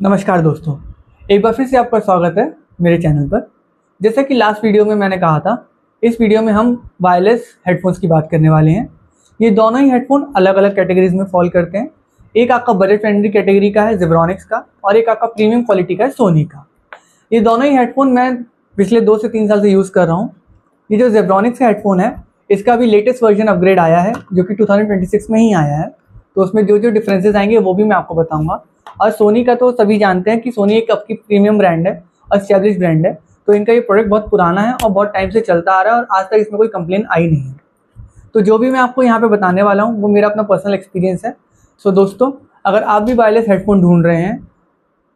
नमस्कार दोस्तों, एक बार फिर से आपका स्वागत है मेरे चैनल पर। जैसा कि लास्ट वीडियो में मैंने कहा था, इस वीडियो में हम वायरलेस हेडफोन्स की बात करने वाले हैं। ये दोनों ही हेडफोन अलग अलग कैटेगरीज में फॉल करते हैं। एक आपका बजट फ्रेंडली कैटेगरी का है जेब्रॉनिक्स का, और एक आपका प्रीमियम क्वालिटी का है सोनी का। ये दोनों ही हेडफोन मैं पिछले 2 से 3 साल से यूज़ कर रहा हूँ। ये जो जेब्रॉनिक्स का हेडफोन है, इसका भी लेटेस्ट वर्जन अपग्रेड आया है, जो कि 2026 में ही आया है। तो उसमें जो जो डिफरेंसेस आएंगे वो भी मैं आपको बताऊंगा। और सोनी का तो सभी जानते हैं कि सोनी एक आपकी प्रीमियम ब्रांड है और एस्टैब्लिश ब्रांड है, तो इनका ये प्रोडक्ट बहुत पुराना है और बहुत टाइम से चलता आ रहा है और आज तक इसमें कोई कंप्लेन आई नहीं है। तो जो भी मैं आपको यहाँ पे बताने वाला हूँ वो मेरा अपना पर्सनल एक्सपीरियंस है। सो दोस्तों, अगर आप भी वायरलेस हेडफोन ढूंढ रहे हैं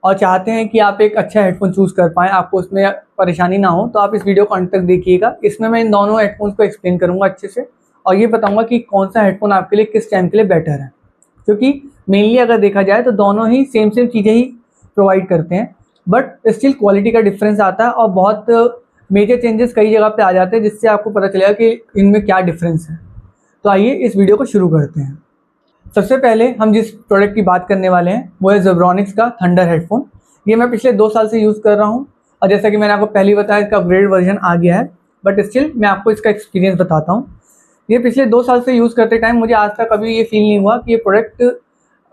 और चाहते हैं कि आप एक अच्छा हेडफोन चूज़ कर पाएँ, आपको उसमें परेशानी ना हो, तो आप इस वीडियो को अंत तक देखिएगा। इसमें मैं इन दोनों हेडफोन्स को एक्सप्लेन करूँगा अच्छे से, और ये बताऊँगा कि कौन सा हेडफोन आपके लिए किस टाइम के लिए बेटर है। क्योंकि मेनली अगर देखा जाए तो दोनों ही सेम चीज़ें ही प्रोवाइड करते हैं, बट स्टिल क्वालिटी का डिफरेंस आता है और बहुत मेजर चेंजेस कई जगह पे आ जाते हैं, जिससे आपको पता चलेगा कि इनमें क्या डिफरेंस है। तो आइए इस वीडियो को शुरू करते हैं। सबसे पहले हम जिस प्रोडक्ट की बात करने वाले हैं वो है जेब्रॉनिक्स का थंडर हेडफोन। ये मैं पिछले 2 साल से यूज़ कर रहा हूँ, और जैसा कि मैंने आपको पहले बताया, इसका अपग्रेड वर्जन आ गया है, बट स्टिल मैं आपको इसका एक्सपीरियंस बताता हूँ। ये पिछले 2 साल से यूज़ करते टाइम मुझे आज तक कभी ये फील नहीं हुआ कि ये प्रोडक्ट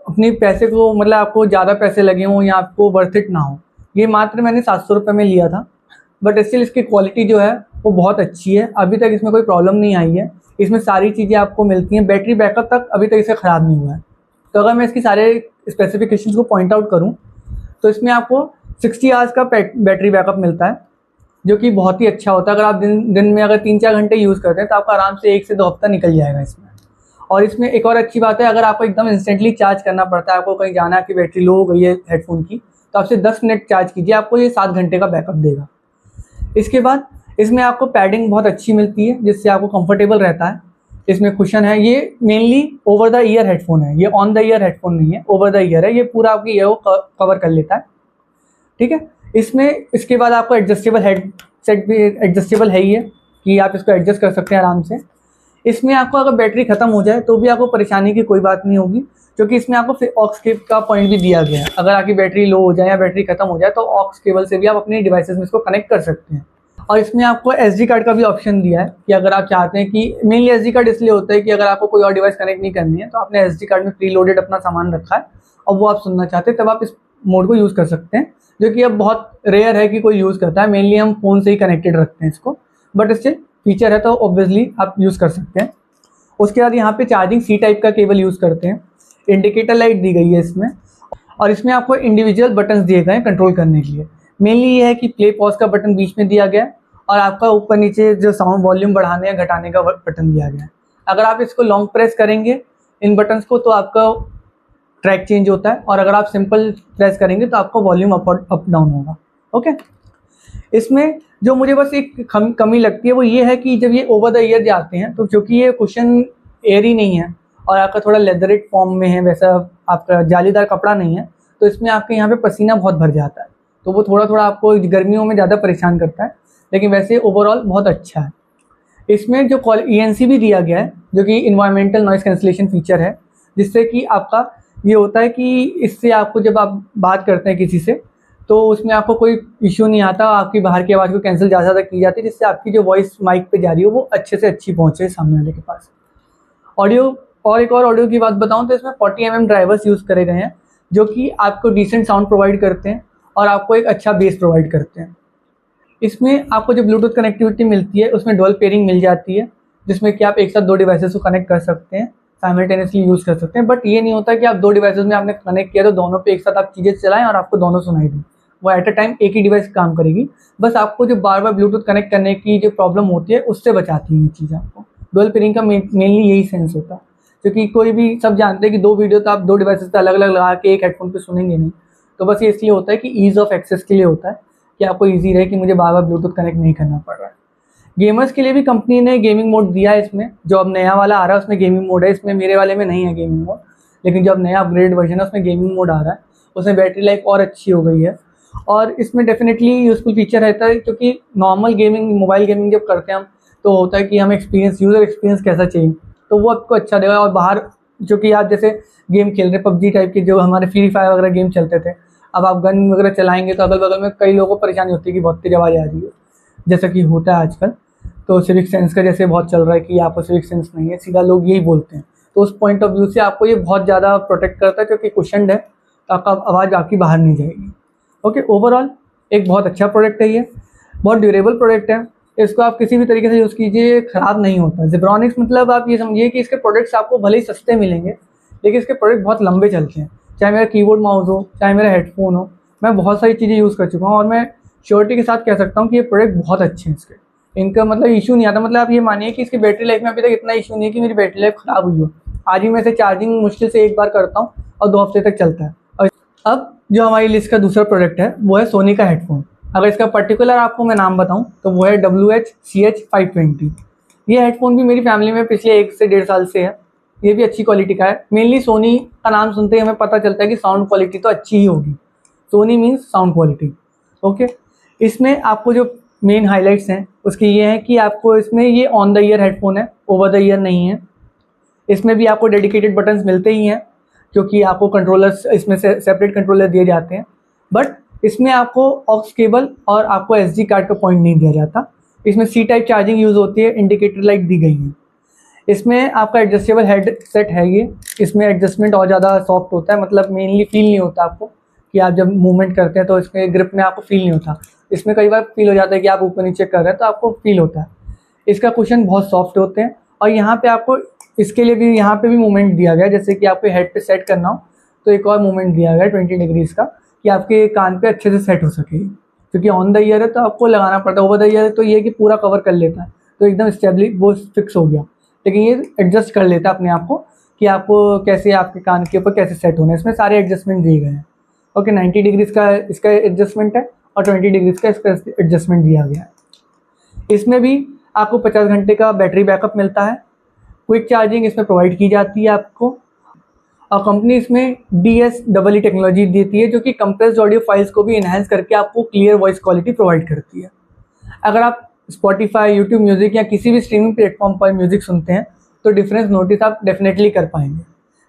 अपने पैसे को, मतलब आपको ज़्यादा पैसे लगे हों या आपको वर्थ इट ना हो। ये मात्र मैंने 700 रुपये में लिया था, बट स्टिल इसकी क्वालिटी जो है वो बहुत अच्छी है। अभी तक इसमें कोई प्रॉब्लम नहीं आई है। इसमें सारी चीज़ें आपको मिलती हैं। बैटरी बैकअप तक अभी तक इसे ख़राब नहीं हुआ है। तो अगर मैं इसकी सारे स्पेसिफिकेशंस को पॉइंट आउट करूँ तो इसमें आपको 60 आवर्स का बैटरी बैकअप मिलता है, जो कि बहुत ही अच्छा होता है। अगर आप दिन में अगर 3-4 घंटे यूज़ करते हैं तो आपका आराम से 1 से 2 हफ्ता निकल जाएगा इसमें। और इसमें एक और अच्छी बात है, अगर आपको एकदम इंस्टेंटली चार्ज करना पड़ता है, आपको कहीं जाना है कि बैटरी लो हो गई है हेडफोन की, तो आपसे 10 मिनट चार्ज कीजिए, आपको ये 7 घंटे का बैकअप देगा। इसके बाद इसमें आपको पैडिंग बहुत अच्छी मिलती है, जिससे आपको कंफर्टेबल रहता है। इसमें कुशन है। ये mainly over the ear headphone है, ये ऑन द ईयर हेडफोन नहीं है, ओवर द ईयर है। ये पूरा आपकी ईयर को कवर कर लेता है, ठीक है। इसके बाद आपको एडजस्टेबल हेडसेट भी एडजस्टेबल है ही है, कि आप इसको एडजस्ट कर सकते हैं आराम से। इसमें आपको अगर बैटरी ख़त्म हो जाए तो भी आपको परेशानी की कोई बात नहीं होगी, क्योंकि इसमें आपको ऑक्स केबल का पॉइंट भी दिया गया है। अगर आपकी बैटरी लो हो जाए या बैटरी ख़त्म हो जाए तो ऑक्स केबल से भी आप अपनी डिवाइसेस में इसको कनेक्ट कर सकते हैं। और इसमें आपको SD कार्ड का भी ऑप्शन दिया है, कि अगर आप चाहते हैं कि मेनली SD कार्ड इसलिए होता है कि अगर आपको कोई और डिवाइस कनेक्ट नहीं करनी है तो आपने SD कार्ड में प्री लोडेड अपना सामान रखा है और वो आप सुनना चाहते हैं, तब आप इस मोड को यूज़ कर सकते हैं, जो कि अब बहुत रेयर है कि कोई यूज़ करता है। मेनली हम फ़ोन से ही कनेक्टेड रखते हैं इसको, बट स्टिल फीचर है तो ऑब्वियसली आप यूज़ कर सकते हैं। उसके बाद यहाँ पे चार्जिंग C टाइप का केबल यूज़ करते हैं। इंडिकेटर लाइट दी गई है इसमें, और इसमें आपको इंडिविजुअल बटन्स दिए गए हैं कंट्रोल करने के लिए। मेनली ये है कि प्ले पॉज का बटन बीच में दिया गया है, और आपका ऊपर नीचे जो साउंड वॉल्यूम बढ़ाने या घटाने का बटन दिया गया है। अगर आप इसको लॉन्ग प्रेस करेंगे इन बटन्स को तो आपका ट्रैक चेंज होता है, और अगर आप सिंपल प्रेस करेंगे तो आपका वॉल्यूम अप डाउन होगा। ओके। इसमें जो मुझे बस एक कमी लगती है वो ये है कि जब ये ओवर द ईयर जाते हैं, तो क्योंकि ये कुशन एयरी नहीं है और आपका थोड़ा लेदरेट फॉर्म में है, वैसा आपका जालीदार कपड़ा नहीं है, तो इसमें आपके यहाँ पे पसीना बहुत भर जाता है, तो वो थोड़ा थोड़ा आपको गर्मियों में ज़्यादा परेशान करता है। लेकिन वैसे ओवरऑल बहुत अच्छा है। इसमें जो ENC भी दिया गया है, जो कि इन्वायरमेंटल नॉइस कैंसिलेशन फीचर है, जिससे कि आपका ये होता है कि इससे आपको जब आप बात करते हैं किसी से तो उसमें आपको कोई इश्यू नहीं आता, आपकी बाहर की आवाज़ को कैंसिल ज़्यादा की जाती है, जिससे आपकी जो वॉइस माइक पे जा रही हो वो अच्छे से अच्छी पहुँचे सामने वाले के पास। ऑडियो, और एक और ऑडियो की बात बताऊँ तो इसमें 40 mm ड्राइवर्स यूज़ करे गए हैं, जो कि आपको डिसेंट साउंड प्रोवाइड करते हैं और आपको एक अच्छा बेस प्रोवाइड करते हैं। इसमें आपको जो ब्लूटूथ कनेक्टिविटी मिलती है उसमें डुअल पेयरिंग मिल जाती है, जिसमें कि आप एक साथ 2 डिवाइसेस को कनेक्ट कर सकते हैं, साइमल्टेनियसली यूज़ कर सकते हैं। बट ये नहीं होता कि आप 2 डिवाइसेस में आपने कनेक्ट किया तो दोनों पे एक साथ आप चीज़ें चलाएं और आपको दोनों सुनाई दें। वो एट अ टाइम एक ही डिवाइस काम करेगी। बस आपको जो बार बार ब्लूटूथ कनेक्ट करने की जो प्रॉब्लम होती है उससे बचाती है ये चीज़ आपको। डुअल पेयरिंग का मेनली यही सेंस होता है, क्योंकि कोई भी सब जानते हैं कि 2 वीडियो तो आप 2 डिवाइसेस पे अलग अलग लगा के एक हेडफोन पे सुनेंगे नहीं। तो बस ये इसलिए होता है कि ईज़ ऑफ एक्सेस के लिए होता है, कि आपको ईजी रहे कि मुझे बार बार ब्लूटूथ कनेक्ट नहीं करना पड़ रहा है। गेमर्स के लिए भी कंपनी ने गेमिंग मोड दिया है इसमें, जो अब नया वाला आ रहा है उसमें गेमिंग मोड है। इसमें मेरे वाले में नहीं है गेमिंग मोड, लेकिन जो अब नया अपग्रेड वर्जन है उसमें गेमिंग मोड आ रहा है। उसमें बैटरी लाइफ और अच्छी हो गई है, और इसमें डेफिनेटली यूज़फुल फीचर रहता है, क्योंकि नॉर्मल गेमिंग, मोबाइल गेमिंग जब करते हैं हम, तो होता है कि हमें यूज़र एक्सपीरियंस कैसा चाहिए, तो वो आपको अच्छा देगा। और बाहर जो कि आप जैसे गेम खेल रहे PUBG टाइप के, जो हमारे फ्री फायर वगैरह गेम चलते थे, अब आप गन वगैरह चलाएंगे तो अगल बगल में कई लोगों को परेशानी होती है कि बहुत तेज आवाज़ आ रही है, जैसा कि होता है आजकल। तो सिविक सेंस का जैसे बहुत चल रहा है कि आपको सिविक सेंस नहीं है, सीधा लोग यही बोलते हैं। तो उस पॉइंट ऑफ व्यू से आपको ये बहुत ज़्यादा प्रोटेक्ट करता है, क्योंकि कुशन्ड है तो आपका आवाज़ आपकी बाहर नहीं जाएगी। ओके, ओवरऑल एक बहुत अच्छा प्रोडक्ट है, ये बहुत ड्यूरेबल प्रोडक्ट है। इसको आप किसी भी तरीके से यूज़ कीजिए, ख़राब नहीं होता। ज़ेब्रॉनिक्स मतलब आप ये समझिए कि इसके प्रोडक्ट्स आपको भले ही सस्ते मिलेंगे, लेकिन इसके प्रोडक्ट बहुत लंबे चलते हैं। चाहे मेरा कीबोर्ड माउस हो, चाहे मेरा हेडफोन हो, मैं बहुत सारी चीज़ें यूज़ कर चुका हूँ और मैं श्योरिटी के साथ कह सकता हूँ कि ये प्रोडक्ट बहुत अच्छे हैं। इसके इनका मतलब इशू नहीं आता। मतलब आप ये मानिए कि इसकी बैटरी लाइफ में अभी तक इतना इशू नहीं है कि मेरी बैटरी लाइफ ख़राब हुई हो। आज भी मैं इसे चार्जिंग मुश्किल से एक बार करता हूँ और 2 हफ्ते तक चलता है। और अब जो हमारी लिस्ट का दूसरा प्रोडक्ट है वो है सोनी का हेडफोन। अगर इसका पर्टिकुलर आपको मैं नाम बताऊं तो वो है WH-CH520। ये हेडफोन भी मेरी फैमिली में पिछले 1 से 1.5 साल से है। ये भी अच्छी क्वालिटी का है। मेनली सोनी का नाम सुनते ही हमें पता चलता है कि साउंड क्वालिटी तो अच्छी ही होगी। Sony means sound quality. Okay, इसमें आपको जो मेन हाइलाइट्स हैं उसकी ये है कि आपको इसमें ये ऑन द ईयर हेडफोन है, ओवर द ईयर नहीं है। इसमें भी आपको डेडिकेटेड बटन्स मिलते ही हैं, क्योंकि आपको कंट्रोलर्स इसमें से सेपरेट कंट्रोलर दिए जाते हैं। बट इसमें आपको ऑक्स केबल और आपको SD कार्ड का पॉइंट नहीं दिया जाता। इसमें C टाइप चार्जिंग यूज़ होती है, इंडिकेटर लाइट दी गई है। इसमें आपका एडजस्टेबल हेडसेट है ये। इसमें एडजस्टमेंट और ज़्यादा सॉफ्ट होता है, मतलब मेनली फील नहीं होता आपको कि आप जब मूवमेंट करते हैं तो इसमें ग्रिप में आपको फील नहीं होता। इसमें कई बार फील हो जाता है कि आप ऊपर नीचे कर रहे हैं तो आपको फील होता है। इसका कुशन बहुत सॉफ्ट होते हैं और यहाँ पे आपको इसके लिए भी यहाँ पे भी मूवमेंट दिया गया है। जैसे कि आपको हेड पे सेट करना हो तो एक और मूवमेंट दिया गया है 20 डिग्रीज़ का, कि आपके कान पे अच्छे से सेट हो सके। क्योंकि ऑन द ईयर है तो आपको लगाना पड़ता है, ओवर द ईयर है तो ये कि पूरा कवर कर लेता है तो एकदम स्टेबली वो फिक्स हो गया। लेकिन ये एडजस्ट कर लेता है अपने आप को कि आपको कैसे आपके कान के ऊपर कैसे सेट होना है। इसमें सारे एडजस्टमेंट दिए गए हैं। ओके, 90 डिग्रीज़ का इसका एडजस्टमेंट है और 20 डिग्रीज़ का इसका एडजस्टमेंट दिया गया है। इसमें भी आपको 50 घंटे का बैटरी बैकअप मिलता है। क्विक चार्जिंग इसमें प्रोवाइड की जाती है आपको। और कंपनी इसमें DSEE टेक्नोलॉजी देती है, जो कि कंप्रेस्ड ऑडियो फाइल्स को भी इन्हांस करके आपको क्लियर वॉइस क्वालिटी प्रोवाइड करती है। अगर आप स्पॉटिफाई, यूट्यूब म्यूज़िक या किसी भी स्ट्रीमिंग प्लेटफॉर्म पर म्यूज़िक सुनते हैं तो डिफरेंस नोटिस आप डेफिनेटली कर पाएंगे।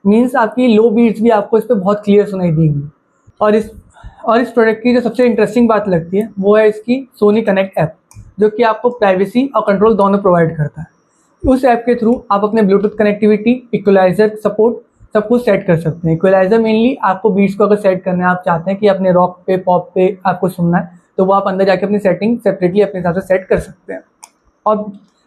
मीन्स आपकी लो बीट्स भी आपको इस पर बहुत क्लियर सुनाई देंगी। और इस प्रोडक्ट की जो सबसे इंटरेस्टिंग बात लगती है वो है इसकी सोनी कनेक्ट ऐप, जो कि आपको प्राइवेसी और कंट्रोल दोनों प्रोवाइड करता है। उस ऐप के थ्रू आप अपने ब्लूटूथ कनेक्टिविटी, इक्वलाइजर सपोर्ट सब कुछ सेट कर सकते हैं। इक्वलाइजर मेनली आपको बीट्स को अगर सेट करना है, आप चाहते हैं कि अपने रॉक पे, पॉप पे आपको सुनना है, तो वो आप अंदर जाके अपनी सेटिंग सेपरेटली अपने हिसाब से सेट कर सकते हैं। और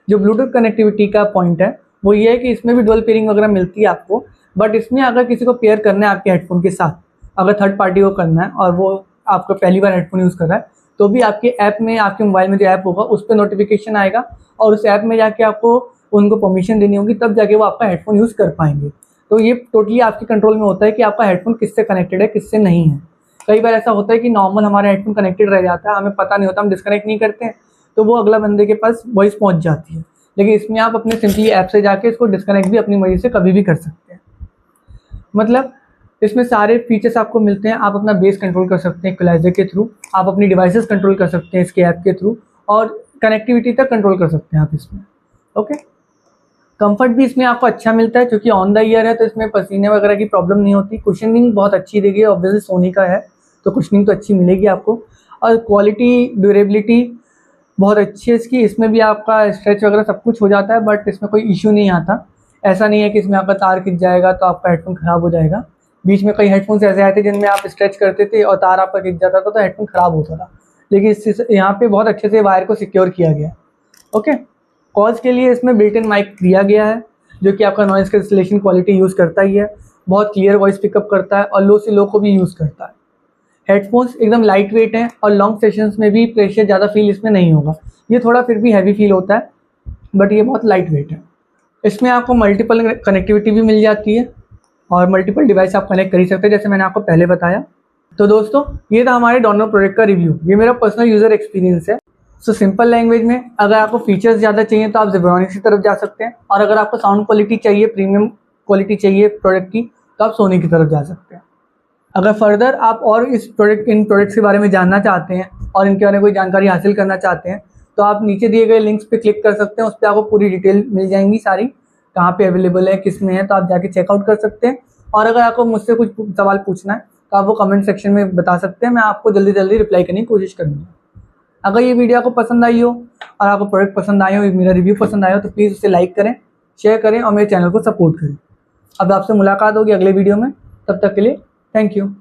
जो ब्लूटूथ कनेक्टिविटी का पॉइंट है वो ये है कि इसमें भी डुअल पेयरिंग वगैरह मिलती है आपको। बट इसमें अगर किसी को पेयर करना है आपके हेडफोन के साथ, अगर थर्ड पार्टी को करना है और वो आपका पहली बार हेडफोन यूज़ कर रहा है, तो भी आपके ऐप में, आपके मोबाइल में जो ऐप होगा उस पर नोटिफिकेशन आएगा और उस ऐप में जाके आपको उनको परमिशन देनी होगी, तब जाके वो आपका हेडफोन यूज़ कर पाएंगे। तो ये टोटली आपके कंट्रोल में होता है कि आपका हेडफोन किससे कनेक्टेड है, किससे नहीं है। कई बार ऐसा होता है कि नॉर्मल हमारा हेडफोन कनेक्टेड रह जाता है, हमें पता नहीं होता, हम डिस्कनेक्ट नहीं करते हैं, तो वो अगला बंदे के पास वॉइस पहुंच जाती है। लेकिन इसमें आप अपने सिंपली ऐप से जाके इसको डिस्कनेक्ट भी अपनी मर्जी से कभी भी कर सकते हैं। मतलब इसमें सारे फीचर्स आपको मिलते हैं। आप अपना बेस कंट्रोल कर सकते हैं इक्वलाइजर के थ्रू, आप अपनी डिवाइसेस कंट्रोल कर सकते हैं इसके ऐप के थ्रू, और कनेक्टिविटी तक कंट्रोल कर सकते हैं आप इसमें। ओके, कंफर्ट भी इसमें आपको अच्छा मिलता है, क्योंकि ऑन द ईयर है तो इसमें पसीने वगैरह की प्रॉब्लम नहीं होती। कुशनिंग बहुत अच्छी देगी, ऑब्वियसली सोनी का है तो कुशनिंग तो अच्छी मिलेगी आपको। और क्वालिटी, ड्यूरेबिलिटी बहुत अच्छी है इसकी। इसमें भी आपका स्ट्रेच वगैरह सब कुछ हो जाता है, बट इसमें कोई इशू नहीं आता। ऐसा नहीं है कि इसमें आपका तार खिंच जाएगा तो आपका हेडफोन ख़राब हो जाएगा। बीच में कई हेडफोन्स ऐसे आए थे जिनमें आप स्ट्रेच करते थे और तार आपका खिंच जाता था तो हेडफोन ख़राब होता था। लेकिन इस यहाँ पे बहुत अच्छे से वायर को सिक्योर किया गया। ओके, कॉल्स के लिए इसमें बिल्ट इन माइक दिया गया है, जो कि आपका नॉइज़ कैंसलेशन क्वालिटी यूज़ करता ही है। बहुत क्लियर वॉइस पिकअप करता है और लो से लो को भी यूज़ करता है। हेडफोन्स एकदम लाइट वेट हैं और लॉन्ग सेशंस में भी प्रेशर ज़्यादा फील इसमें नहीं होगा। ये थोड़ा फिर भी हैवी फील होता है, बट ये बहुत लाइट वेट है। इसमें आपको मल्टीपल कनेक्टिविटी भी मिल जाती है और मल्टीपल डिवाइस आप कनेक्ट कर ही सकते हैं, जैसे मैंने आपको पहले बताया। तो दोस्तों, ये था हमारे दोनों प्रोडक्ट का रिव्यू। ये मेरा पर्सनल यूज़र एक्सपीरियंस है। सो सिंपल लैंग्वेज में, अगर आपको फीचर्स ज़्यादा चाहिए तो आप ज़ेब्रॉनिक्स की तरफ जा सकते हैं, और अगर आपको साउंड क्वालिटी चाहिए, प्रीमियम क्वालिटी चाहिए प्रोडक्ट की, तो आप सोनी की तरफ जा सकते हैं। अगर फर्दर आप और इन प्रोडक्ट्स के बारे में जानना चाहते हैं और इनके बारे में कोई जानकारी हासिल करना चाहते हैं, तो आप नीचे दिए गए लिंक्स पे क्लिक कर सकते हैं। उस पर आपको पूरी डिटेल मिल जाएंगी सारी, कहाँ पे अवेलेबल है, किस में है, तो आप जाके चेकआउट कर सकते हैं। और अगर आपको मुझसे कुछ सवाल पूछना है तो आप वो कमेंट सेक्शन में बता सकते हैं, मैं आपको जल्दी जल्दी रिप्लाई करने की कोशिश करूँगा। अगर ये वीडियो आपको पसंद आई हो और आपको प्रोडक्ट पसंद आए हो, मेरा रिव्यू पसंद आया हो, तो प्लीज़ उसे लाइक करें, शेयर करें और मेरे चैनल को सपोर्ट करें। अब आपसे मुलाकात होगी अगले वीडियो में, तब तक के लिए थैंक यू।